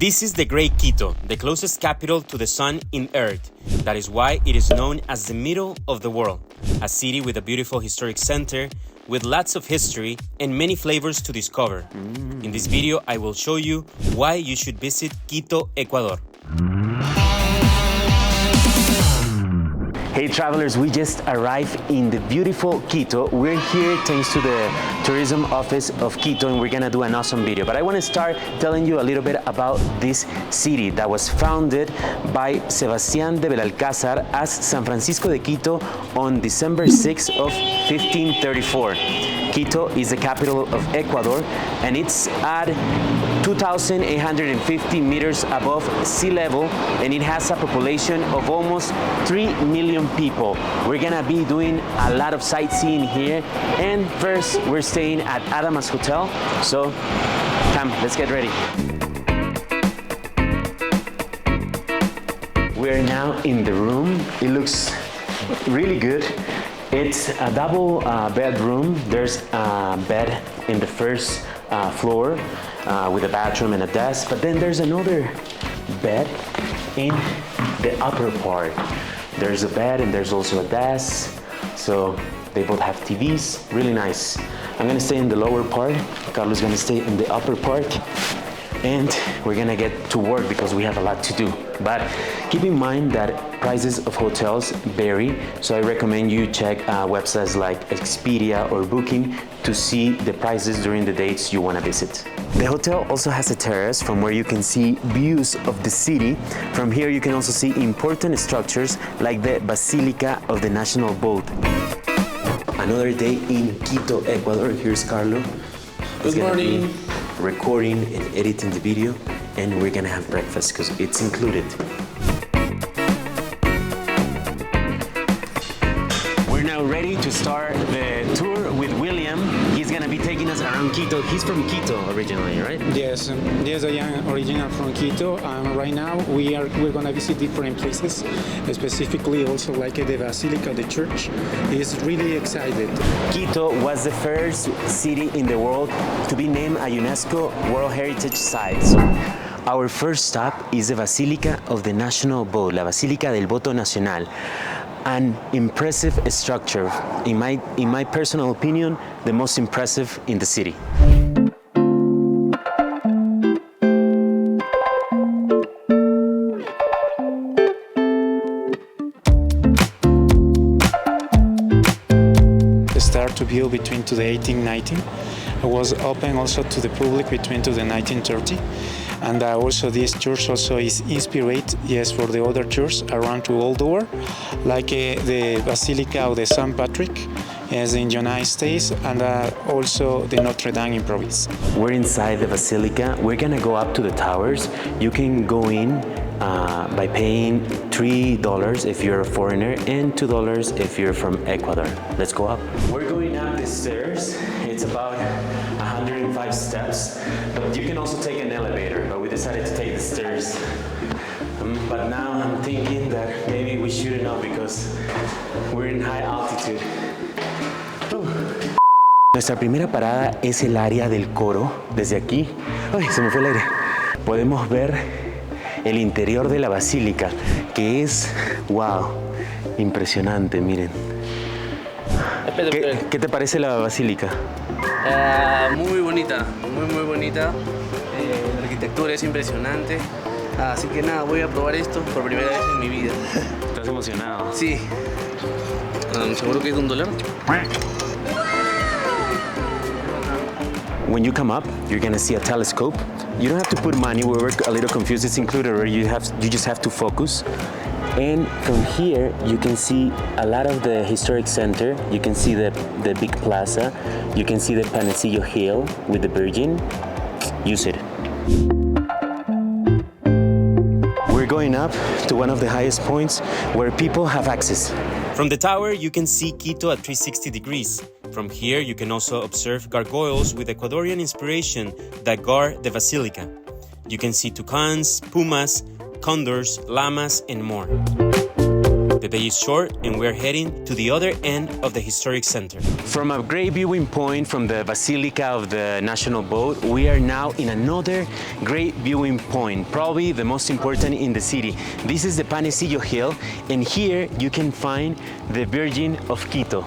This is the Great Quito, the closest capital to the sun in Earth. That is why it is known as the middle of the world, a city with a beautiful historic center, with lots of history and many flavors to discover. In this video, I will show you why you should visit Quito, Ecuador. Hey travelers, we just arrived in the beautiful Quito. We're here thanks to the tourism office of Quito and we're gonna do an awesome video. But I wanna start telling you a little bit about this city that was founded by Sebastián de Belalcázar as San Francisco de Quito on December 6th of 1534. Quito is the capital of Ecuador and it's at 2,850 meters above sea level and it has a population of almost 3 million people. We're gonna be doing a lot of sightseeing here, and first we're staying at Adamas Hotel, so come, let's get ready. We're now in the room. It looks really good. It's a double bedroom. There's a bed in the first floor with a bathroom and a desk, but then there's another bed in the upper part. There's a bed and there's also a desk, so they both have TVs, really nice. I'm gonna stay in the lower part, Carlos is gonna stay in the upper part, and we're gonna get to work because we have a lot to do. But keep in mind that prices of hotels vary, so I recommend you check websites like Expedia or Booking to see the prices during the dates you want to visit. The hotel also has a terrace from where you can see views of the city. From here you can also see important structures like the Basilica of the National Boat. Another day in Quito, Ecuador. Here's Carlo. Good morning. Recording and editing the video, and we're gonna have breakfast because it's included. We're now ready to start the tour with William. He's gonna be taking us around Quito. He's from Quito originally, right? Yes, I am original from Quito. Right now we're gonna visit different places, specifically also like the Basilica, the church. He's really excited. Quito was the first city in the world to be named a UNESCO World Heritage Site. Our first stop is the Basilica of the National Boat, la Basílica del Voto Nacional. An impressive structure, in my personal opinion, the most impressive in the city. Started to build between to the 1819. It was open also to the public between to the 1930. And also this church also is inspired, yes, for the other churches around to all the world, like the Basilica of the St. Patrick as in the United States, and also the Notre Dame in province. We're inside the Basilica. We're gonna go up to the towers. You can go in by paying $3 if you're a foreigner and $2 if you're from Ecuador. Let's go up. We're going up the stairs. It's about 105 steps, but you can also take an elevator, but we decided to take the stairs. But now I'm thinking that maybe we shouldn't know because we're in high altitude. Nuestra primera parada es el área del coro. Desde aquí, ay, se me fue el aire. Podemos ver el interior de la basílica, que es, wow, impresionante, miren. ¿Qué te parece la basílica? Muy bonita, muy bonita. La arquitectura es impresionante. Así que nada, voy a probar esto por primera vez en mi vida. ¿Estás emocionado? Sí. ¿Seguro que es de $1? When you come up, you're gonna see a telescope. You don't have to put money. We were a little confused. It's included, or you just have to focus. And from here, you can see a lot of the historic center. You can see the big plaza. You can see the Panecillo Hill with the Virgin. Use it. We're going up to one of the highest points where people have access. From the tower, you can see Quito at 360 degrees. From here, you can also observe gargoyles with Ecuadorian inspiration that guard the basilica. You can see toucans, pumas, condors, llamas, and more. The day is short and we're heading to the other end of the historic center. From a great viewing point from the Basilica of the National Boat, we are now in another great viewing point, probably the most important in the city. This is the Panecillo Hill, and here you can find the Virgin of Quito.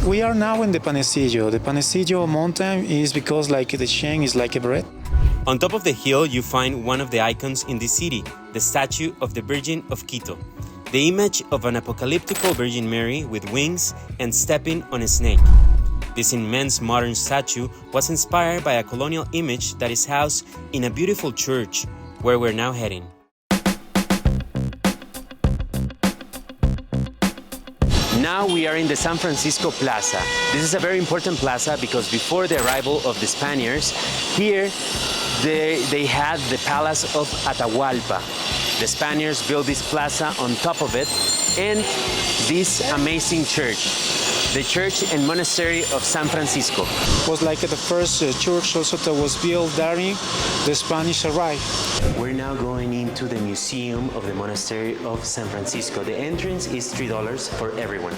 We are now in the Panecillo. The Panecillo mountain is because like the chain is like a bread. On top of the hill, you find one of the icons in the city, the statue of the Virgin of Quito. The image of an apocalyptical Virgin Mary with wings and stepping on a snake. This immense modern statue was inspired by a colonial image that is housed in a beautiful church, where we're now heading. Now we are in the San Francisco Plaza. This is a very important plaza because before the arrival of the Spaniards, here they had the Palace of Atahualpa. The Spaniards built this plaza on top of it and this amazing church. The church and monastery of San Francisco. It was like the first church also that was built during the Spanish arrival. We're now going into the museum of the monastery of San Francisco. The entrance is $3 for everyone.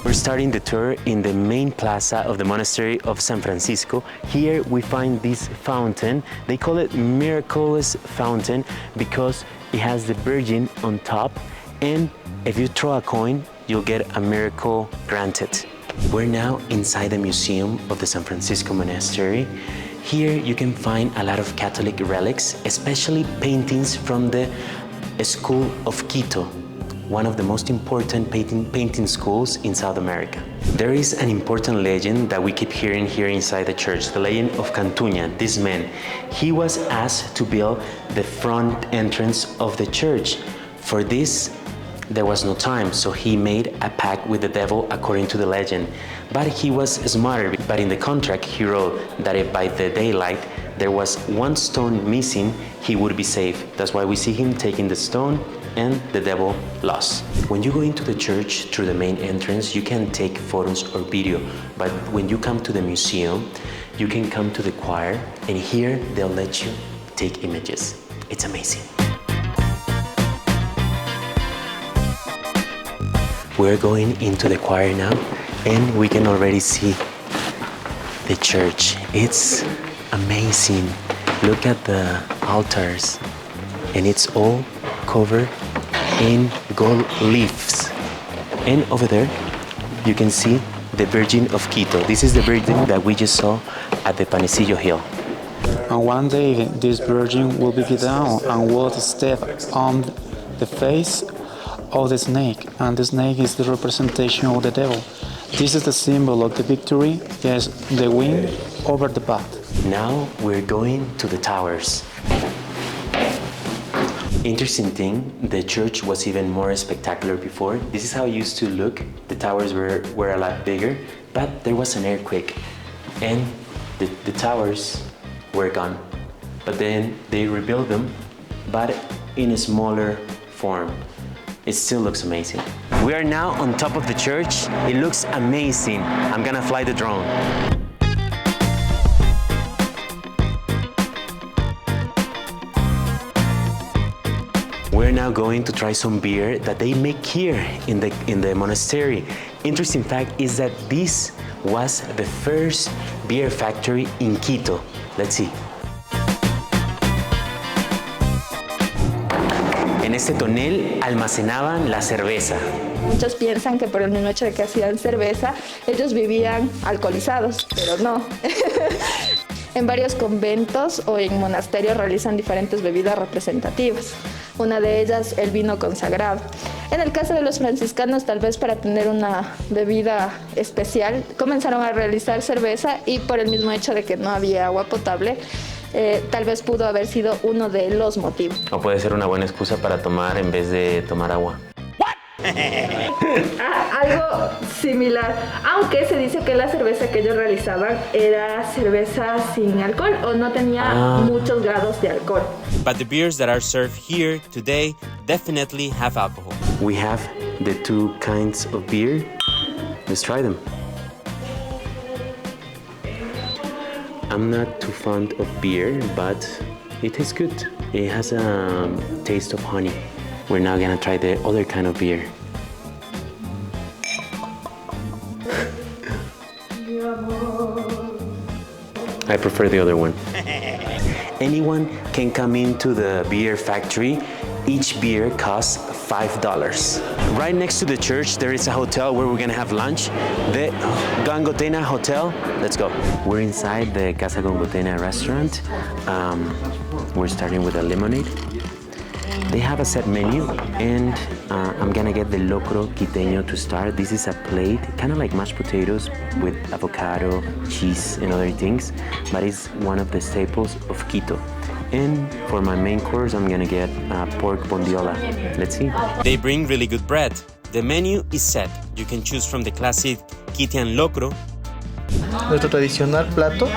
We're starting the tour in the main plaza of the monastery of San Francisco. Here we find this fountain. They call it Miraculous Fountain because it has the Virgin on top, and if you throw a coin, you'll get a miracle granted. We're now inside the museum of the San Francisco Monastery. Here you can find a lot of Catholic relics, especially paintings from the School of Quito, one of the most important painting schools in South America. There is an important legend that we keep hearing here inside the church, the legend of Cantuña, this man. He was asked to build the front entrance of the church. For this, there was no time, so he made a pact with the devil according to the legend. But he was smarter, but in the contract he wrote that if by the daylight there was one stone missing, he would be safe. That's why we see him taking the stone and the devil lost. When you go into the church through the main entrance, you can take photos or video, but when you come to the museum, you can come to the choir, and here they'll let you take images. It's amazing. We're going into the choir now, and we can already see the church. It's amazing. Look at the altars, and it's all covered in gold leaves. And over there, you can see the Virgin of Quito. This is the Virgin that we just saw at the Panecillo Hill. And one day, this Virgin will be down and will step on the face of the snake, and the snake is the representation of the devil. This is the symbol of the victory, yes, the win over the bad. Now we're going to the towers. Interesting thing, the church was even more spectacular before. This is how it used to look. The towers were a lot bigger, but there was an earthquake and the towers were gone. But then they rebuilt them, but in a smaller form. It still looks amazing. We are now on top of the church. It looks amazing. I'm gonna fly the drone. We're now going to try some beer that they make here in the monastery. Interesting fact is that this was the first beer factory in Quito. Let's see. En este tonel almacenaban la cerveza. Muchos piensan que por el mismo hecho de que hacían cerveza, ellos vivían alcoholizados, pero no. En varios conventos o en monasterios realizan diferentes bebidas representativas. Una de ellas, el vino consagrado. En el caso de los franciscanos, tal vez para tener una bebida especial, comenzaron a realizar cerveza y por el mismo hecho de que no había agua potable, tal vez pudo haber sido uno de los motivos. O puede ser una buena excusa para tomar en vez de tomar agua. Algo similar, aunque se dice que la cerveza que ellos realizaban era cerveza sin alcohol o no tenía muchos grados de alcohol. But the beers that are served here today definitely have alcohol. We have the two kinds of beer. Let's try them. I'm not too fond of beer, but it tastes good. It has a taste of honey. We're now gonna try the other kind of beer. I prefer the other one. Anyone can come into the beer factory. Each beer costs $5. Right next to the church, there is a hotel where we're gonna have lunch. The Gangotena Hotel. Let's go. We're inside the Casa Gangotena restaurant. We're starting with a lemonade. They have a set menu, and I'm gonna get the locro quiteño to start. This is a plate, kind of like mashed potatoes with avocado, cheese, and other things, but it's one of the staples of Quito. And for my main course, I'm gonna get pork bondiola. Let's see. They bring really good bread. The menu is set. You can choose from the classic Quitean locro, Nuestro tradicional plato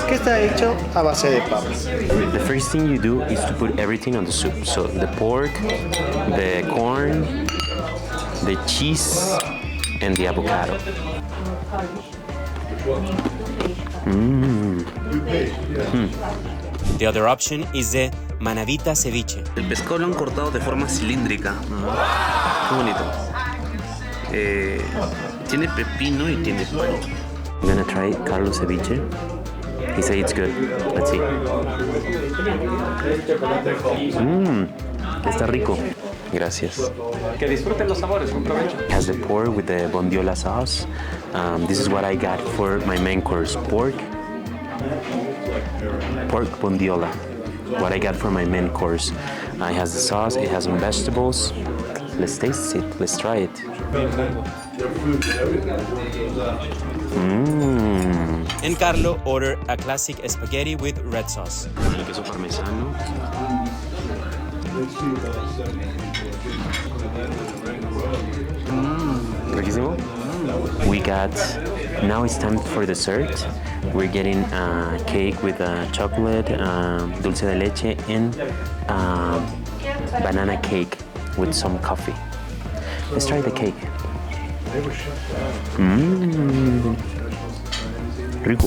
que está hecho a base de papas. The first thing you do is to put everything on the soup. So the pork, the corn, the cheese, and the avocado. The other option is the manavita ceviche. El pescado lo han cortado de forma cilíndrica. Qué bonito. Tiene pepino y tiene pan. I'm gonna try Carlos ceviche. He said it's good. Let's see. Está rico. Gracias. Que disfruten los sabores, con provecho. It has the pork with the bondiola sauce. This is what I got for my main course. Pork bondiola. What I got for my main course. It has the sauce, it has some vegetables. Let's taste it, let's try it. And Carlo ordered a classic spaghetti with red sauce. El queso parmesano. Riquísimo. We got, now it's time for dessert. We're getting a cake with chocolate, dulce de leche, and banana cake with some coffee. Let's try the cake. Rico.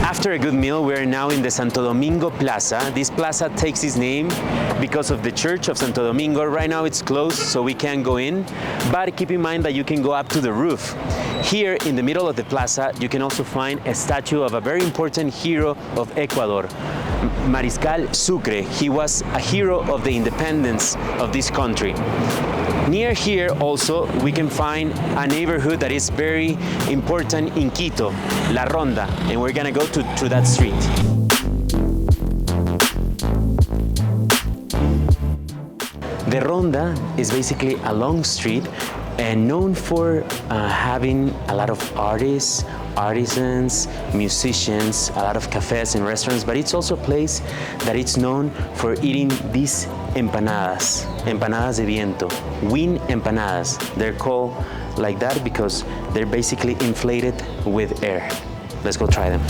After a good meal, we are now in the Santo Domingo Plaza. This plaza takes its name because of the Church of Santo Domingo. Right now it's closed, so we can't go in, but keep in mind that you can go up to the roof. Here in the middle of the plaza, you can also find a statue of a very important hero of Ecuador, Mariscal Sucre. He was a hero of the independence of this country. Near here also, we can find a neighborhood that is very important in Quito, La Ronda, and we're gonna go to that street. The Ronda is basically a long street and known for having a lot of artists, artisans, musicians, a lot of cafes and restaurants, but it's also a place that it's known for eating these empanadas, empanadas de viento, wind empanadas. They're called like that because they're basically inflated with air. Let's go try them.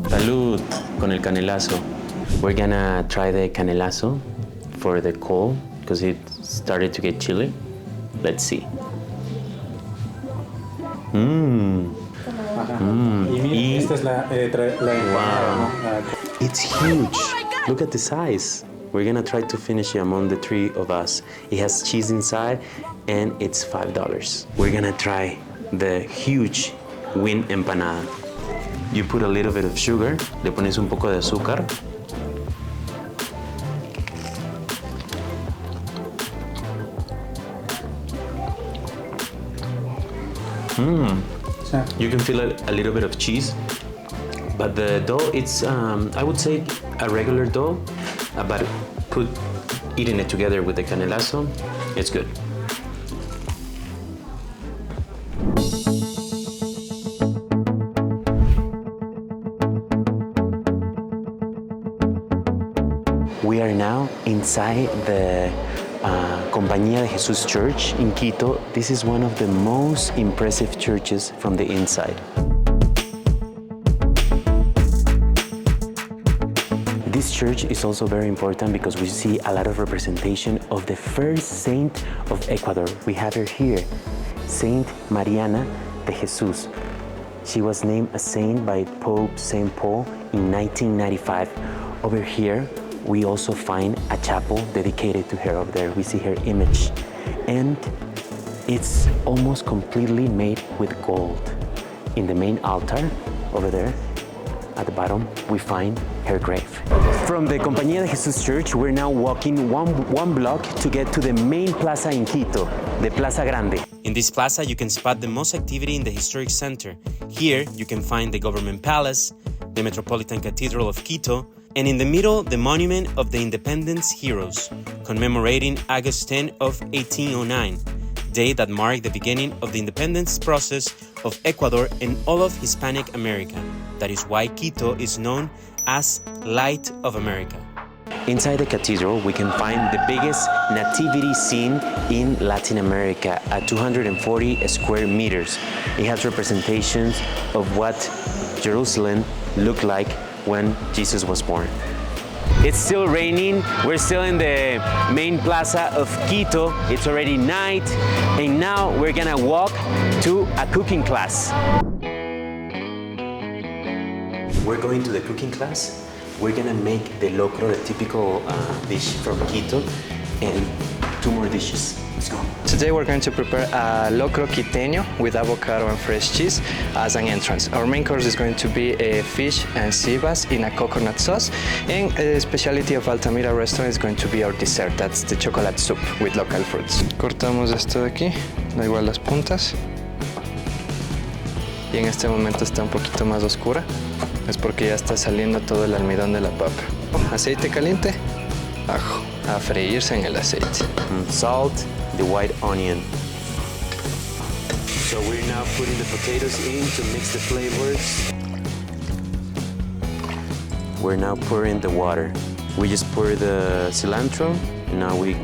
Salud con el canelazo. We're gonna try the canelazo for the cold because it started to get chilly. Let's see. Esta es la Wow. It's huge. Look at the size. We're gonna try to finish it among the three of us. It has cheese inside and it's $5. We're gonna try the huge wind empanada. You put a little bit of sugar, le pones un poco de azúcar. You can feel a little bit of cheese, but the dough, it's, I would say, a regular dough, but eating it together with the canelazo, it's good. We are now inside the Compañía de Jesús Church in Quito. This is one of the most impressive churches from the inside. This church is also very important because we see a lot of representation of the first saint of Ecuador. We have her here, Saint Mariana de Jesus. She was named a saint by Pope St. Paul in 1995. Over here, we also find a chapel dedicated to her over there. We see her image. And it's almost completely made with gold. In the main altar, over there, at the bottom, we find her grave. From the Compañía de Jesus Church, we're now walking one block to get to the main plaza in Quito, the Plaza Grande. In this plaza, you can spot the most activity in the historic center. Here, you can find the government palace, the Metropolitan Cathedral of Quito, and in the middle, the monument of the independence heroes, commemorating August 10 of 1809, day that marked the beginning of the independence process of Ecuador and all of Hispanic America. That is why Quito is known as Light of America. Inside the cathedral, we can find the biggest nativity scene in Latin America at 240 square meters. It has representations of what Jerusalem looked like when Jesus was born. It's still raining. We're still in the main plaza of Quito. It's already night, and now we're gonna walk to a cooking class. We're going to the cooking class. We're gonna make the locro, the typical dish from Quito, and 2 more dishes. Let's go. Today we're going to prepare a locro quiteño with avocado and fresh cheese as an entrance. Our main course is going to be a fish and sea bass in a coconut sauce, and a specialty of Altamira restaurant is going to be our dessert. That's the chocolate soup with local fruits. Cortamos esto de aquí, da igual las puntas. Y en este momento está un poquito más oscura. Es porque ya está saliendo todo el almidón de la papa. Aceite caliente, ajo, a freírse en el aceite. Salt, the white onion. So we're now putting the potatoes in to mix the flavors. We're now pouring the water. We just pour the cilantro, and now we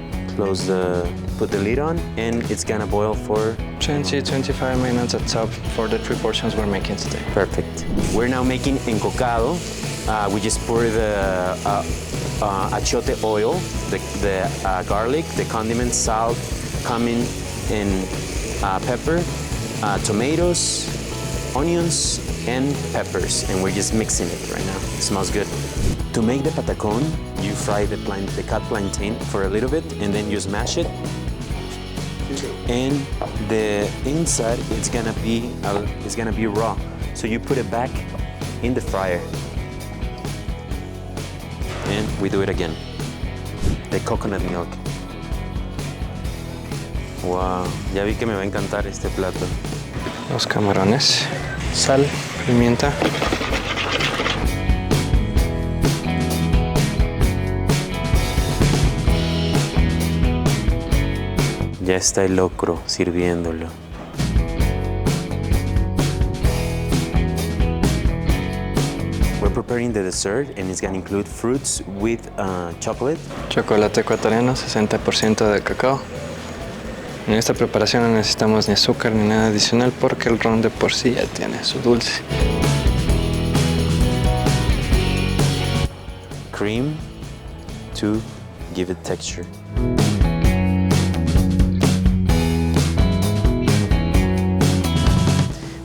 put the lid on, and it's gonna boil for 20-25 minutes at top for the 3 portions we're making today. Perfect. We're now making encocado. We just pour the achiote oil, the garlic, the condiments, salt, cumin, and pepper, tomatoes, onions, and peppers. And we're just mixing it right now. It smells good. To make the patacon, you fry the cut plantain for a little bit, and then you smash it. And the inside it's gonna be raw. So you put it back in the fryer. And we do it again. The coconut milk. Wow, ya vi que me va a encantar este plato. Los camarones, sal, pimienta. Ya está el locro sirviéndolo. We're preparing the dessert, and it's going to include fruits with chocolate. Chocolate ecuatoriano, 60% de cacao. En esta preparación no necesitamos ni azúcar ni nada adicional porque el ron de por sí ya tiene su dulce. Cream to give it texture.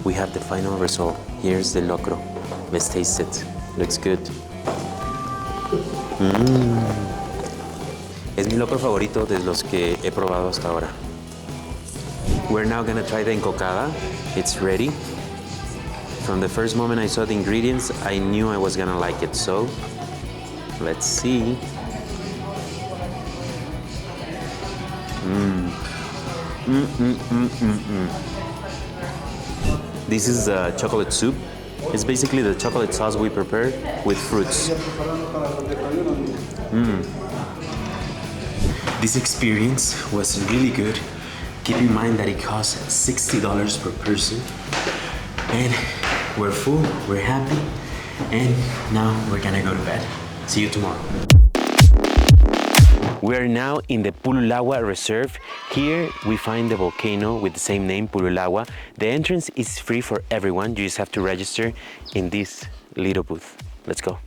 We have the final result. Here's the locro. Let's taste it. Looks good. Es mi locro favorito de los que he probado hasta ahora. We're now gonna try the encocada. It's ready. From the first moment I saw the ingredients, I knew I was gonna like it. So, let's see. This is chocolate soup. It's basically the chocolate sauce we prepare with fruits. This experience was really good. Keep in mind that it costs $60 per person. And we're full, we're happy, and now we're gonna go to bed. See you tomorrow. We are now in the Pululagua Reserve. Here we find the volcano with the same name, Pululagua. The entrance is free for everyone. You just have to register in this little booth. Let's go.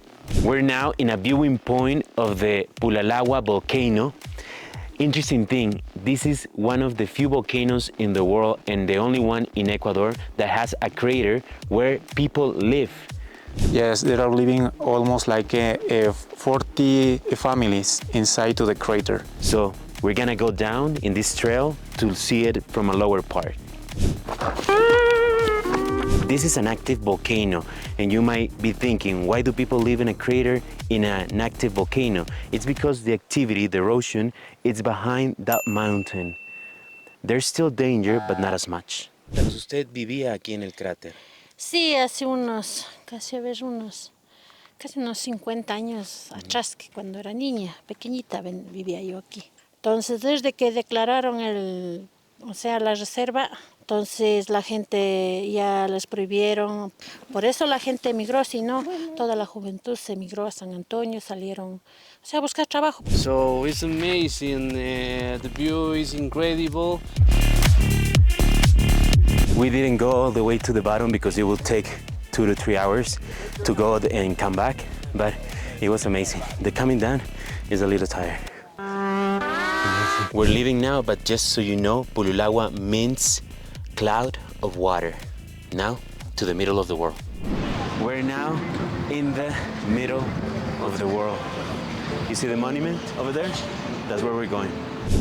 We're now in a viewing point of the Pulalagua volcano. Interesting thing, this is one of the few volcanoes in the world and the only one in Ecuador that has a crater where people live. Yes, there are living almost like 40 families inside to the crater. So we're gonna go down in this trail to see it from a lower part. This is an active volcano, and you might be thinking, why do people live in a crater in an active volcano? It's because the activity, the erosion, it's behind that mountain. There's still danger, but not as much. ¿Usted vivía aquí en el cráter? Sí, hace casi unos 50 años atrás, que cuando era niña, pequeñita, vivía yo aquí. Entonces, desde que declararon la reserva, entonces la gente ya les prohibieron. Por eso la gente emigró, si no, toda la juventud se emigró a San Antonio, salieron, a buscar trabajo. So it's amazing, the view is incredible. We didn't go all the way to the bottom because it will take 2 to 3 hours to go and come back, but it was amazing. The coming down is a little tired. We're leaving now, but just so you know, Pulalagua means cloud of water. Now to the middle of the world. We're now in the middle of the world. You see the monument over there? That's where we're going.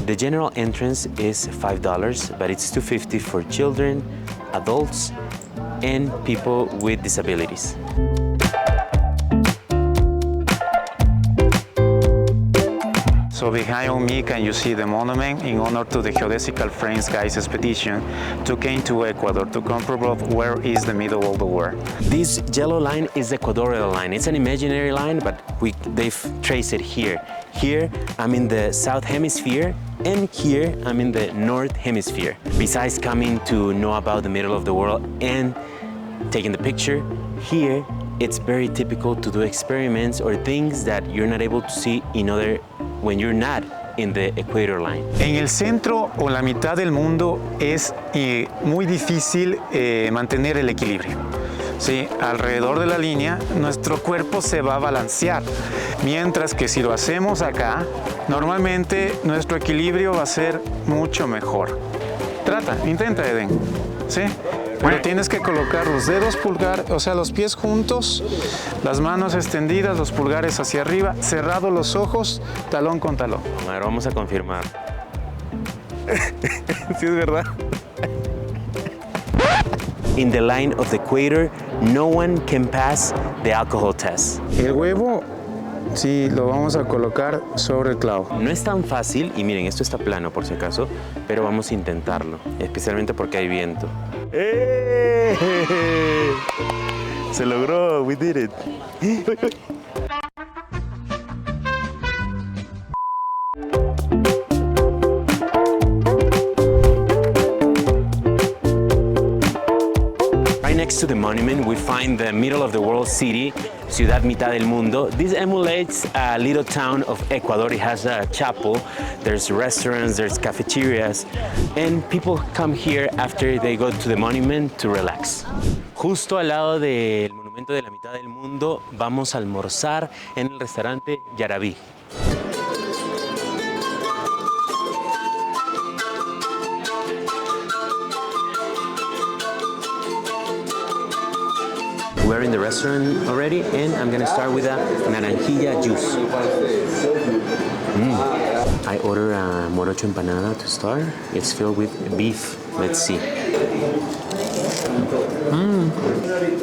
The general entrance is $5, but it's $2.50 for children, adults, and people with disabilities. So behind me can you see the monument in honor to the Geodesical Frames Guys expedition to came to Ecuador to comprove where is the middle of the world. This yellow line is the Ecuadorial line. It's an imaginary line, but they've traced it here. Here, I'm in the South Hemisphere, and here, I'm in the North Hemisphere. Besides coming to know about the middle of the world and taking the picture, here, it's very typical to do experiments or things that you're not able to see when you're not in the equator line. En el centro o la mitad del mundo es muy difícil mantener el equilibrio. Sí, alrededor de la línea nuestro cuerpo se va a balancear, mientras que si lo hacemos acá, normalmente nuestro equilibrio va a ser mucho mejor. Intenta, Eden, ¿sí? Pero tienes que colocar los dedos pulgar, o sea, los pies juntos, las manos extendidas, los pulgares hacia arriba, cerrados los ojos, talón con talón. A ver, vamos a confirmar. Sí, es verdad. In the line of the equator, no one can pass the alcohol test. El huevo, sí, lo vamos a colocar sobre el clavo. No es tan fácil, y miren, esto está plano por si acaso, pero vamos a intentarlo, especialmente porque hay viento. ¡Eh! Se logró, we did it. Right next to the monument, we find the middle of the world city, Ciudad Mitad del Mundo. This emulates a little town of Ecuador. It has a chapel, there's restaurants, there's cafeterias, and people come here after they go to the monument to relax. Justo al lado del monumento de la Mitad del Mundo, vamos a almorzar en el restaurante Yarabí. We're in the restaurant already, and I'm gonna start with a naranjilla juice. I order a morocho empanada to start. It's filled with beef. Let's see.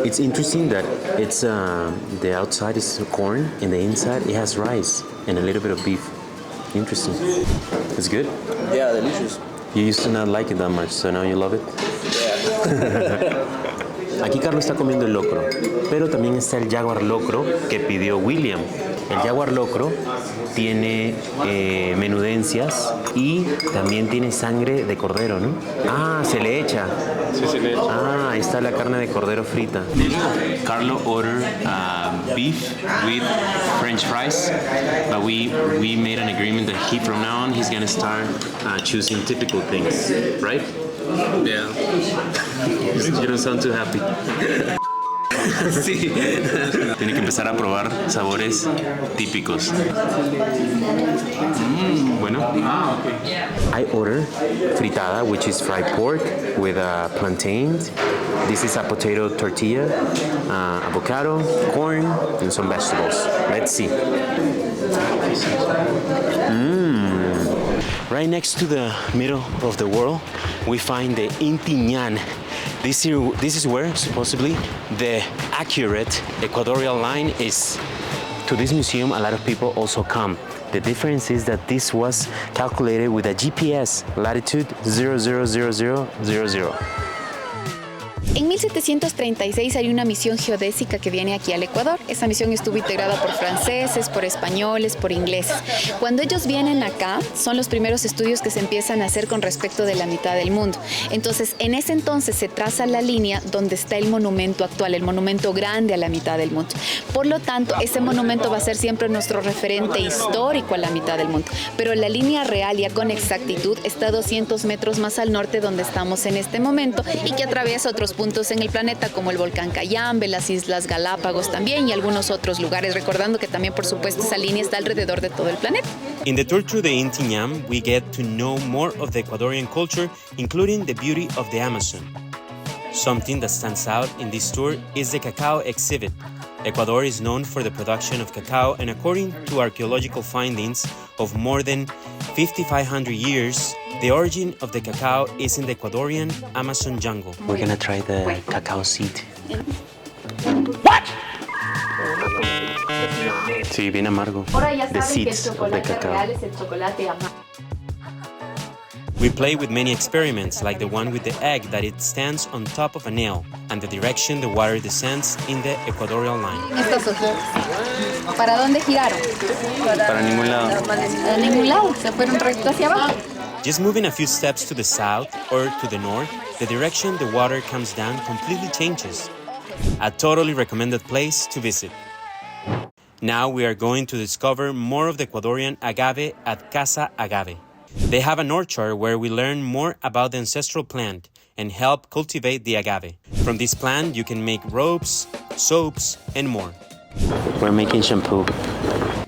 It's interesting that it's the outside is corn, and the inside it has rice and a little bit of beef. Interesting. It's good. Yeah, delicious. You used to not like it that much, so now you love it. Yeah. Aquí Carlos está comiendo el locro, pero también está el jaguar locro que pidió William. El jaguar locro tiene menudencias y también tiene sangre de cordero, ¿no? Ah, se le echa. Sí, se le echa. Ah, ahí está la carne de cordero frita. Carlo ordered beef with French fries, but we made an agreement that from now on he's gonna start choosing typical things, right? Yeah. You don't sound too happy. Sí. Tiene que empezar a probar sabores típicos. Bueno. I order fritada, which is fried pork with plantains. This is a potato tortilla, avocado, corn, and some vegetables. Let's see. Right next to the middle of the world, we find the Inti Ñan. This is where supposedly the accurate equatorial line is. To this museum, a lot of people also come. The difference is that this was calculated with a GPS, latitude 000000. En 1736 hay una misión geodésica que viene aquí al Ecuador. Esa misión estuvo integrada por franceses, por españoles, por ingleses. Cuando ellos vienen acá, son los primeros estudios que se empiezan a hacer con respecto de la mitad del mundo. Entonces, en ese entonces se traza la línea donde está el monumento actual, el monumento grande a la mitad del mundo. Por lo tanto, ese monumento va a ser siempre nuestro referente histórico a la mitad del mundo. Pero la línea real, ya con exactitud, está 200 metros más al norte donde estamos en este momento y que atraviesa otros puntos en el planeta como el volcán Cayambe, las Islas Galápagos también y algunos otros lugares, recordando que también por supuesto esa línea está alrededor de todo el planeta. In the tour through the Inti Ñan, we get to know more of the Ecuadorian culture, including the beauty of the Amazon. Something that stands out in this tour is the cacao exhibit. Ecuador is known for the production of cacao, and according to archaeological findings of more than 5,500 years, the origin of the cacao is in the Ecuadorian Amazon jungle. We're gonna try the cacao seed. Sí, bien amargo. Ahora ya The saben que el seeds of the chocolate cacao. real es el chocolate amargo. We play with many experiments, like the one with the egg that it stands on top of a nail, and the direction the water descends in the equatorial line. Estos ojitos. ¿Para dónde giraron? Para ningún lado. A ningún lado, se fueron recto hacia abajo. Just moving a few steps to the south or to the north, the direction the water comes down completely changes. A totally recommended place to visit. Now we are going to discover more of the Ecuadorian agave at Casa Agave. They have an orchard where we learn more about the ancestral plant and help cultivate the agave. From this plant, you can make ropes, soaps, and more. We're making shampoo.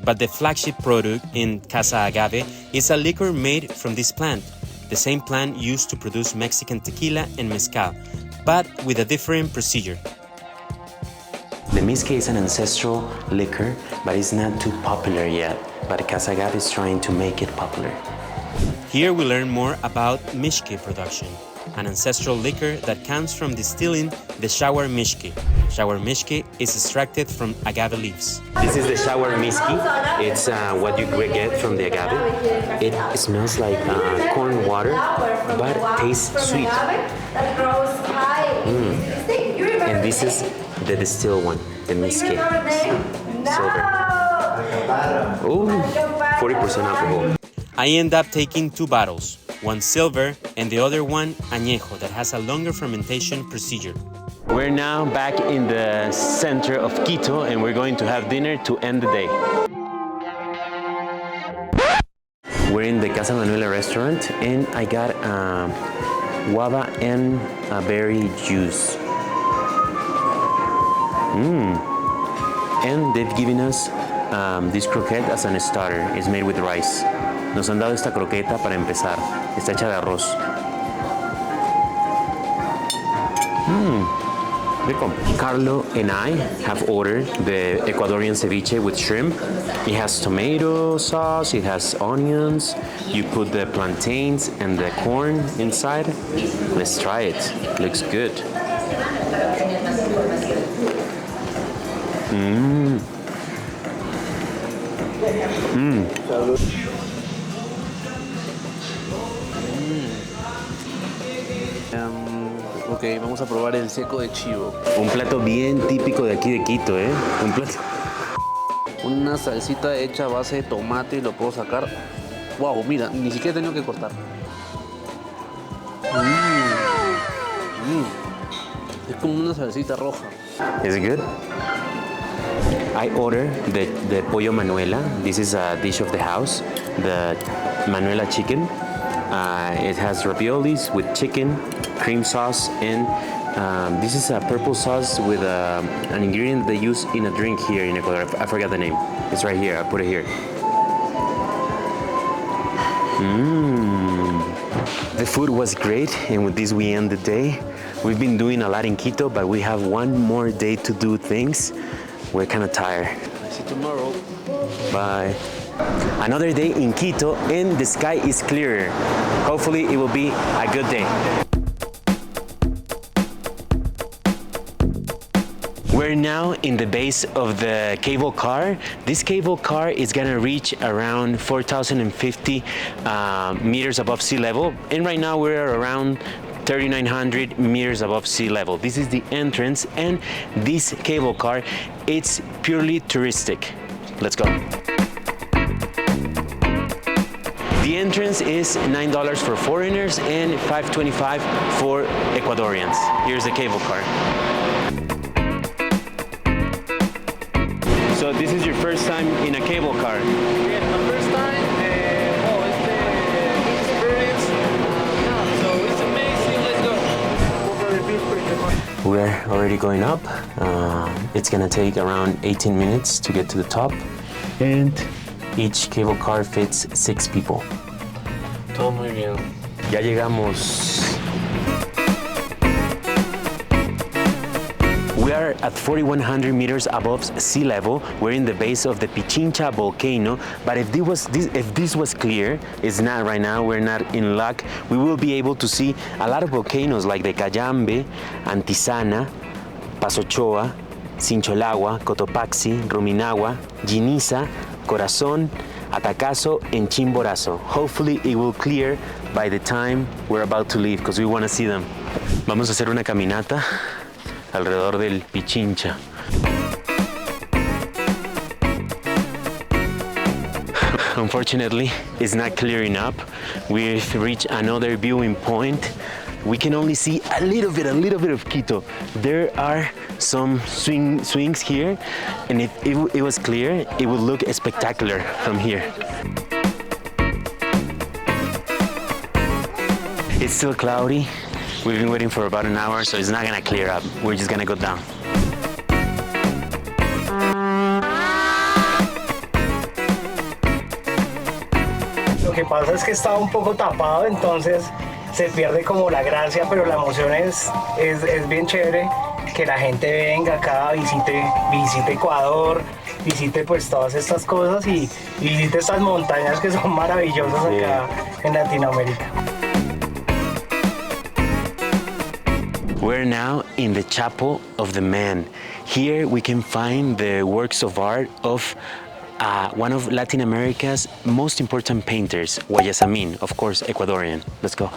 But the flagship product in Casa Agave is a liquor made from this plant, the same plant used to produce Mexican tequila and mezcal, but with a different procedure. The mezcal is an ancestral liquor, but it's not too popular yet. But Casa Agave is trying to make it popular. Here we learn more about mishki production, an ancestral liquor that comes from distilling the shower mishki. Shower mishki is extracted from agave leaves. This is the shower mezcal. It's what you get from the agave. It smells like corn water, but tastes sweet. And this is the distilled one, the mezcal. Silver. Oh, 40% alcohol. I end up taking 2 bottles, one silver and the other one añejo that has a longer fermentation procedure. We're now back in the center of Quito and we're going to have dinner to end the day. We're in the Casa Manuela restaurant and I got guava and berry juice. And they've given us this croquette as an starter. It's made with rice. Nos han dado esta croqueta para empezar. Está hecha de arroz. Rico. Carlo and I have ordered the Ecuadorian ceviche with shrimp. It has tomato sauce, it has onions. You put the plantains and the corn inside. Let's try it. Looks good. Ok, vamos a probar el seco de chivo. Un plato bien típico de aquí de Quito, ¿eh? Un plato. Una salsita hecha a base de tomate y lo puedo sacar. Wow, mira, ni siquiera he tenido que cortar. Es como una salsita roja. Is it good? I ordered the pollo Manuela. This is a dish of the house, the Manuela chicken. It has raviolis with chicken, cream sauce, and This is a purple sauce with an ingredient they use in a drink here in Ecuador. I forgot the name. It's right here. I put it here. The food was great, and with this we end the day. We've been doing a lot in Quito, but we have one more day to do things. We're kind of tired. See you tomorrow. Bye. Another day in Quito, and the sky is clearer. Hopefully it will be a good day. We're now in the base of the cable car. This cable car is gonna reach around 4,050 meters above sea level. And right now we're around 3,900 meters above sea level. This is the entrance, and this cable car, it's purely touristic. Let's go. The entrance is $9 for foreigners and $5.25 for Ecuadorians. Here's the cable car. So this is your first time in a cable car? Yeah, my first time. It's the experience. So it's amazing. Let's go. We're already going up. It's gonna take around 18 minutes to get to the top. And each cable car fits 6 people. Todo muy bien. Ya llegamos. We are at 4,100 meters above sea level. We're in the base of the Pichincha volcano, but if this was clear, it's not right now, we're not in luck, we will be able to see a lot of volcanoes like the Cayambe, Antisana, Pasochoa, Sincholagua, Cotopaxi, Ruminagua, Giniza, Corazon, Atacazo, and Chimborazo. Hopefully it will clear by the time we're about to leave, because we want to see them. Vamos a hacer una caminata alrededor del Pichincha. Unfortunately, it's not clearing up. We've reached another viewing point. We can only see a little bit of Quito. There are some swings here, and if it was clear, it would look spectacular from here. It's still cloudy. We've been waiting for about an hour, so it's not gonna clear up. We're just gonna go down. Lo que pasa es que está un poco tapado, entonces se pierde como la gracia, pero la emoción es bien chévere que la gente venga acá, visite Ecuador, visite pues todas estas cosas y visite estas montañas que son maravillosas acá en Latinoamérica. We're now in the Chapel of the Man. Here we can find the works of art of one of Latin America's most important painters, Guayasamín, of course, Ecuadorian. Let's go.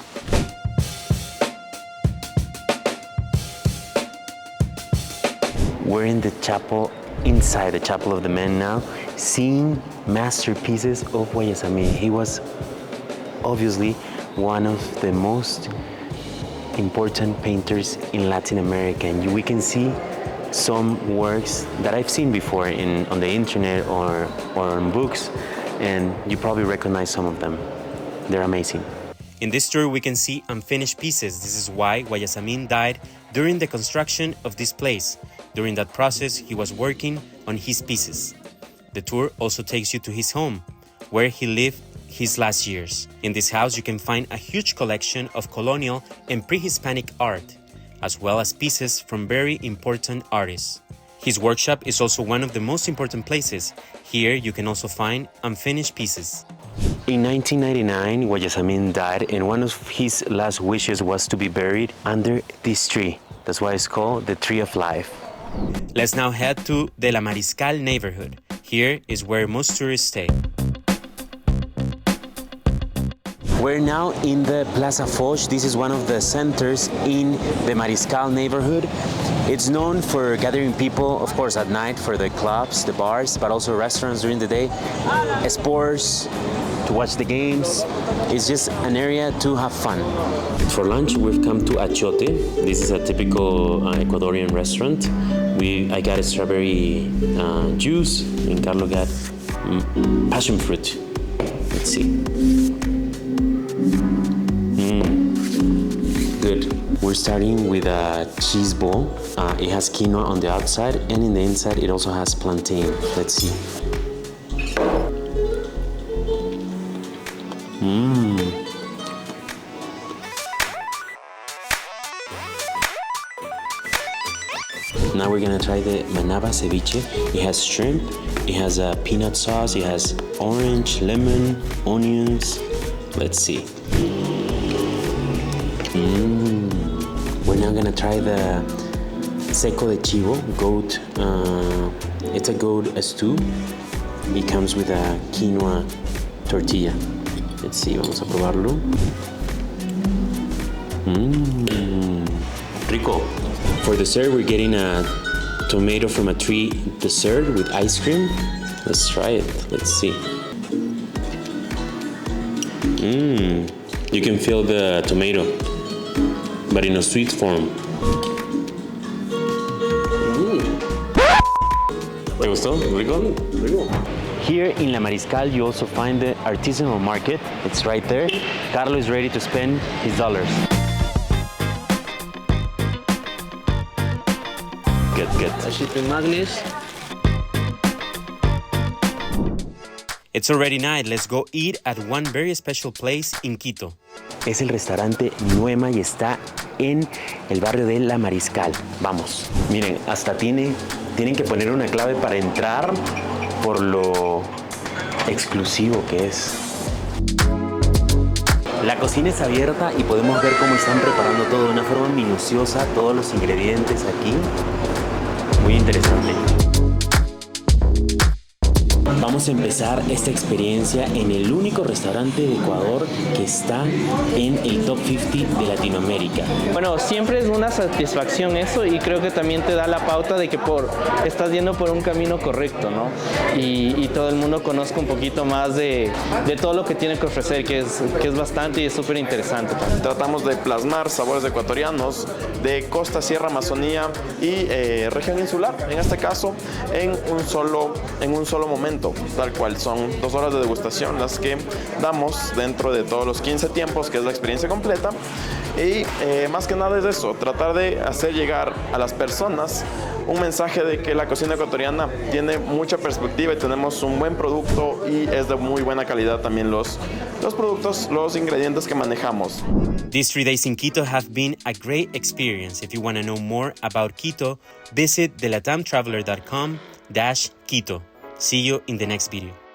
We're in the chapel, inside the Chapel of the Man now, seeing masterpieces of Guayasamín. He was obviously one of the most important painters in Latin America, and we can see some works that I've seen before on the internet or on books, and you probably recognize some of them. They're amazing. In this tour, we can see unfinished pieces. This is why Guayasamín died during the construction of this place. During that process, he was working on his pieces. The tour also takes you to his home, where he lived his last years. In this house, you can find a huge collection of colonial and pre-Hispanic art, as well as pieces from very important artists. His workshop is also one of the most important places. Here, you can also find unfinished pieces. In 1999, Guayasamín died, and one of his last wishes was to be buried under this tree. That's why it's called the Tree of Life. Let's now head to the La Mariscal neighborhood. Here is where most tourists stay. We're now in the Plaza Foch. This is one of the centers in the Mariscal neighborhood. It's known for gathering people, of course, at night for the clubs, the bars, but also restaurants during the day, sports, to watch the games. It's just an area to have fun. For lunch, we've come to Achote. This is a typical Ecuadorian restaurant. I got a strawberry juice, and Carlo got passion fruit. Let's see. Good. We're starting with a cheese ball. It has quinoa on the outside, and in the inside it also has plantain. Let's see. Now we're gonna try the manaba ceviche. It has shrimp, it has a peanut sauce, it has orange, lemon, onions. Let's see. We're now gonna try the seco de chivo, goat. It's a goat stew. It comes with a quinoa tortilla. Let's see, vamos a probarlo. Rico. For dessert, we're getting a tomato from a tree dessert with ice cream. Let's try it. Let's see. You can feel the tomato, but in a sweet form. ¿Te gustó? Rico? Rico. Here in La Mariscal, you also find the artisanal market. It's right there. Carlo is ready to spend his dollars. Good. Shipping magnets. It's already night. Let's go eat at one very special place in Quito. Es el restaurante Nuema y está en el barrio de La Mariscal. Vamos. Miren, hasta tienen que poner una clave para entrar por lo exclusivo que es. La cocina es abierta y podemos ver cómo están preparando todo de una forma minuciosa, todos los ingredientes aquí. Muy interesante. Vamos a empezar esta experiencia en el único restaurante de Ecuador que está en el top 50 de Latinoamérica. Bueno, siempre es una satisfacción eso y creo que también te da la pauta de que estás yendo por un camino correcto, ¿no? Y todo el mundo conozca un poquito más de todo lo que tiene que ofrecer, que es bastante y es súper interesante. Tratamos de plasmar sabores ecuatorianos de costa, sierra, Amazonía y región insular, en este caso en un solo momento, tal cual son 2 horas de degustación las que damos dentro de todos los 15 tiempos, que es la experiencia completa. Y más que nada es eso, tratar de hacer llegar a las personas un mensaje de que la cocina ecuatoriana tiene mucha perspectiva y tenemos un buen producto y es de muy buena calidad también los productos, los ingredientes que manejamos. These 3 days in Quito have been a great experience. If you want to know more about Quito, visit thelatamtraveler.com/Quito. See you in the next video.